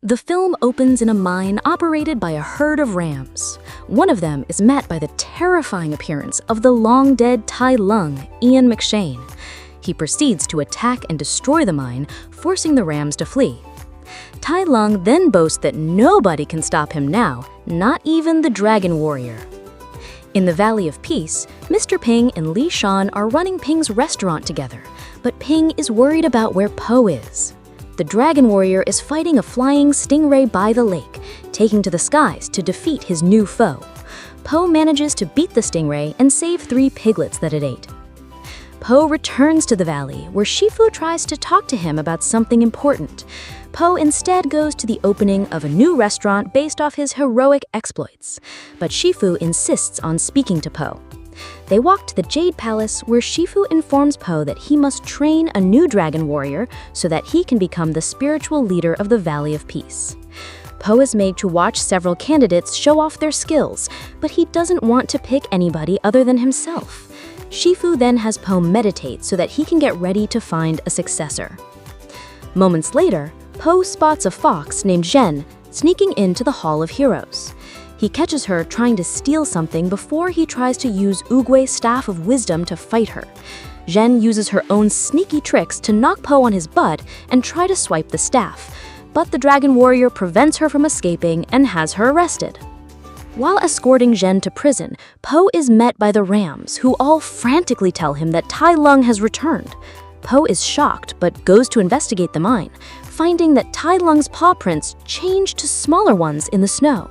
The film opens in a mine operated by a herd of rams. One of them is met by the terrifying appearance of the long-dead Tai Lung, Ian McShane. He proceeds to attack and destroy the mine, forcing the rams to flee. Tai Lung then boasts that nobody can stop him now, not even the Dragon Warrior. In the Valley of Peace, Mr. Ping and Li Shan are running Ping's restaurant together, but Ping is worried about where Po is. The Dragon Warrior is fighting a flying stingray by the lake, taking to the skies to defeat his new foe. Po manages to beat the stingray and save 3 piglets that it ate. Po returns to the valley, where Shifu tries to talk to him about something important. Po instead goes to the opening of a new restaurant based off his heroic exploits, but Shifu insists on speaking to Po. They walk to the Jade Palace, where Shifu informs Po that he must train a new Dragon Warrior so that he can become the spiritual leader of the Valley of Peace. Po is made to watch several candidates show off their skills, but he doesn't want to pick anybody other than himself. Shifu then has Po meditate so that he can get ready to find a successor. Moments later, Po spots a fox named Zhen sneaking into the Hall of Heroes. He catches her trying to steal something before he tries to use Oogway's Staff of Wisdom to fight her. Zhen uses her own sneaky tricks to knock Po on his butt and try to swipe the staff, but the Dragon Warrior prevents her from escaping and has her arrested. While escorting Zhen to prison, Po is met by the rams, who all frantically tell him that Tai Lung has returned. Po is shocked but goes to investigate the mine, finding that Tai Lung's paw prints changed to smaller ones in the snow.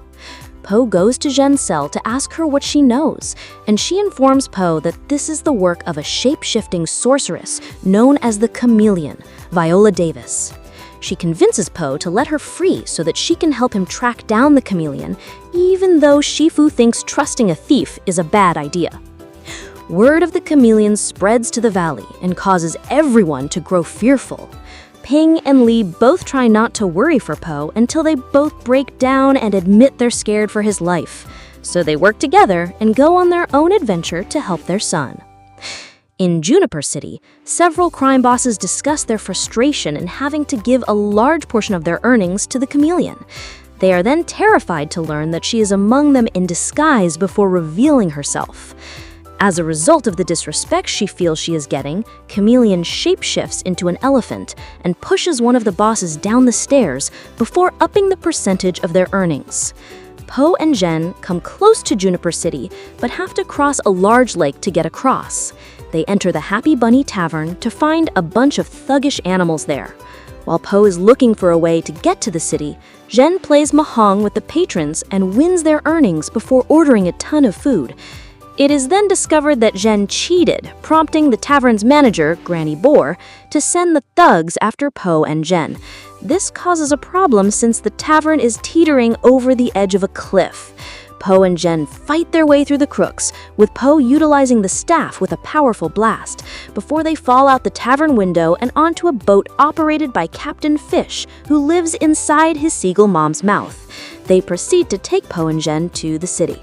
Po goes to Zhen's cell to ask her what she knows, and she informs Po that this is the work of a shape-shifting sorceress known as the Chameleon, Viola Davis. She convinces Po to let her free so that she can help him track down the Chameleon, even though Shifu thinks trusting a thief is a bad idea. Word of the Chameleon spreads to the valley and causes everyone to grow fearful. Ping and Li both try not to worry for Po until they both break down and admit they're scared for his life. So they work together and go on their own adventure to help their son. In Juniper City, several crime bosses discuss their frustration in having to give a large portion of their earnings to the Chameleon. They are then terrified to learn that she is among them in disguise before revealing herself. As a result of the disrespect she feels she is getting, Chameleon shapeshifts into an elephant and pushes one of the bosses down the stairs before upping the percentage of their earnings. Po and Zhen come close to Juniper City, but have to cross a large lake to get across. They enter the Happy Bunny Tavern to find a bunch of thuggish animals there. While Po is looking for a way to get to the city, Zhen plays mahjong with the patrons and wins their earnings before ordering a ton of food. It is then discovered that Zhen cheated, prompting the tavern's manager, Granny Boar, to send the thugs after Po and Zhen. This causes a problem since the tavern is teetering over the edge of a cliff. Po and Zhen fight their way through the crooks, with Po utilizing the staff with a powerful blast, before they fall out the tavern window and onto a boat operated by Captain Fish, who lives inside his seagull mom's mouth. They proceed to take Po and Zhen to the city.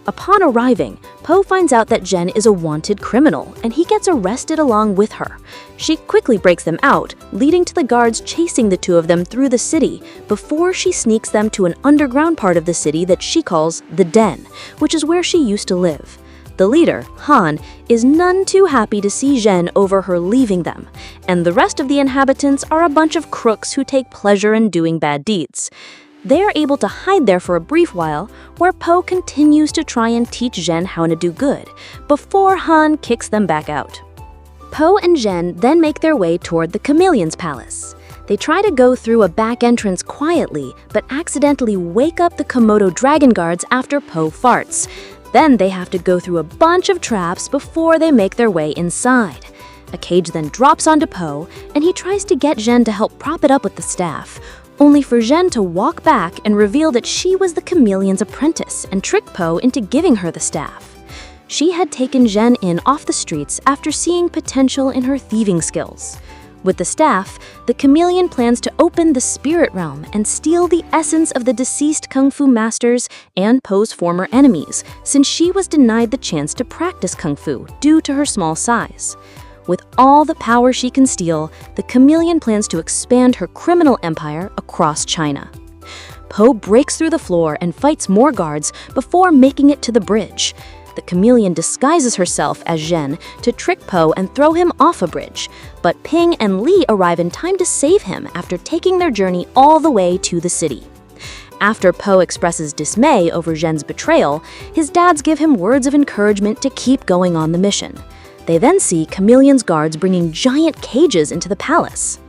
Upon arriving, Po finds out that Zhen is a wanted criminal, and he gets arrested along with her. She quickly breaks them out, leading to the guards chasing the two of them through the city, before she sneaks them to an underground part of the city that she calls the Den, which is where she used to live. The leader, Han, is none too happy to see Zhen over her leaving them, and the rest of the inhabitants are a bunch of crooks who take pleasure in doing bad deeds. They are able to hide there for a brief while, where Po continues to try and teach Zhen how to do good, before Han kicks them back out. Po and Zhen then make their way toward the Chameleon's palace. They try to go through a back entrance quietly, but accidentally wake up the Komodo dragon guards after Po farts. Then they have to go through a bunch of traps before they make their way inside. A cage then drops onto Po, and he tries to get Zhen to help prop it up with the staff, only for Zhen to walk back and reveal that she was the Chameleon's apprentice and trick Po into giving her the staff. She had taken Zhen in off the streets after seeing potential in her thieving skills. With the staff, the Chameleon plans to open the spirit realm and steal the essence of the deceased kung fu masters and Po's former enemies, since she was denied the chance to practice kung fu due to her small size. With all the power she can steal, the Chameleon plans to expand her criminal empire across China. Po breaks through the floor and fights more guards before making it to the bridge. The Chameleon disguises herself as Zhen to trick Po and throw him off a bridge, but Ping and Li arrive in time to save him after taking their journey all the way to the city. After Po expresses dismay over Zhen's betrayal, his dads give him words of encouragement to keep going on the mission. They then see Chameleon's guards bringing giant cages into the palace.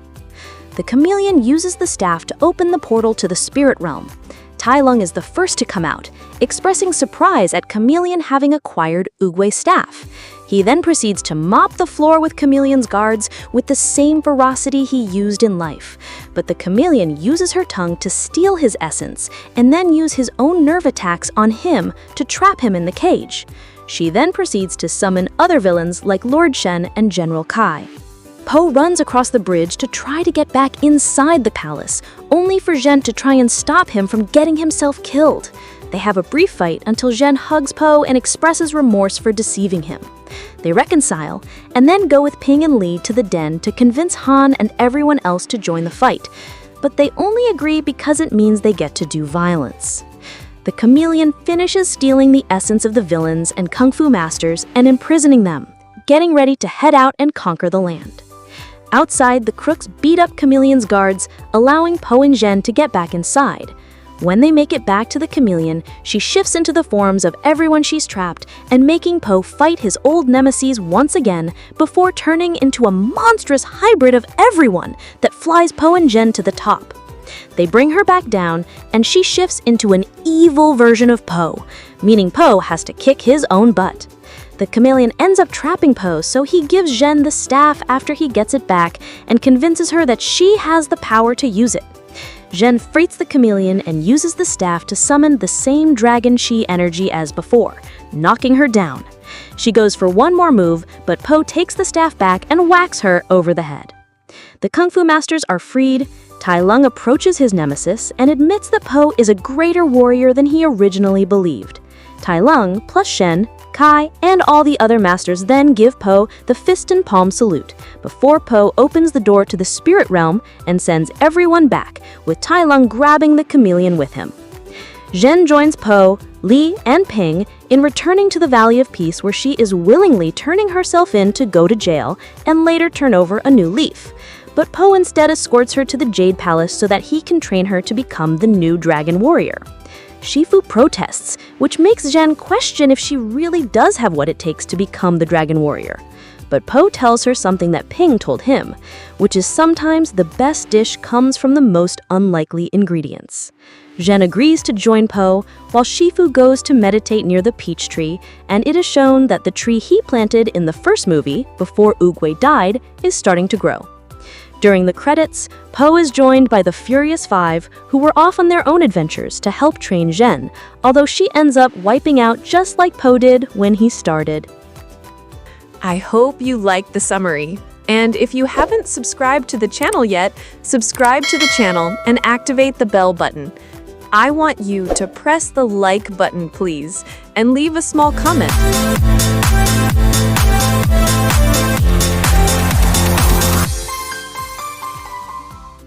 The Chameleon uses the staff to open the portal to the spirit realm. Tai Lung is the first to come out, expressing surprise at Chameleon having acquired Oogway's staff. He then proceeds to mop the floor with Chameleon's guards with the same ferocity he used in life. But the Chameleon uses her tongue to steal his essence and then use his own nerve attacks on him to trap him in the cage. She then proceeds to summon other villains like Lord Shen and General Kai. Po runs across the bridge to try to get back inside the palace, only for Zhen to try and stop him from getting himself killed. They have a brief fight until Zhen hugs Po and expresses remorse for deceiving him. They reconcile, and then go with Ping and Li to the den to convince Han and everyone else to join the fight. But they only agree because it means they get to do violence. The Chameleon finishes stealing the essence of the villains and Kung Fu masters and imprisoning them, getting ready to head out and conquer the land. Outside, the crooks beat up Chameleon's guards, allowing Po and Zhen to get back inside. When they make it back to the Chameleon, she shifts into the forms of everyone she's trapped and making Po fight his old nemesis once again before turning into a monstrous hybrid of everyone that flies Po and Zhen to the top. They bring her back down, and she shifts into an evil version of Po, meaning Po has to kick his own butt. The Chameleon ends up trapping Po, so he gives Zhen the staff after he gets it back and convinces her that she has the power to use it. Zhen fights the Chameleon and uses the staff to summon the same Dragon Chi energy as before, knocking her down. She goes for one more move, but Po takes the staff back and whacks her over the head. The Kung Fu masters are freed. Tai Lung approaches his nemesis and admits that Po is a greater warrior than he originally believed. Tai Lung plus Shen, Kai, and all the other masters then give Po the fist and palm salute before Po opens the door to the spirit realm and sends everyone back, with Tai Lung grabbing the Chameleon with him. Zhen joins Po, Li, and Ping in returning to the Valley of Peace, where she is willingly turning herself in to go to jail and later turn over a new leaf. But Po instead escorts her to the Jade Palace so that he can train her to become the new Dragon Warrior. Shifu protests, which makes Zhen question if she really does have what it takes to become the Dragon Warrior. But Po tells her something that Ping told him, which is sometimes the best dish comes from the most unlikely ingredients. Zhen agrees to join Po, while Shifu goes to meditate near the peach tree, and it is shown that the tree he planted in the first movie, before Oogway died, is starting to grow. During the credits, Po is joined by the Furious Five, who were off on their own adventures to help train Zhen, although she ends up wiping out just like Po did when he started. I hope you liked the summary. And if you haven't subscribed to the channel yet, subscribe to the channel and activate the bell button. I want you to press the like button, please, and leave a small comment.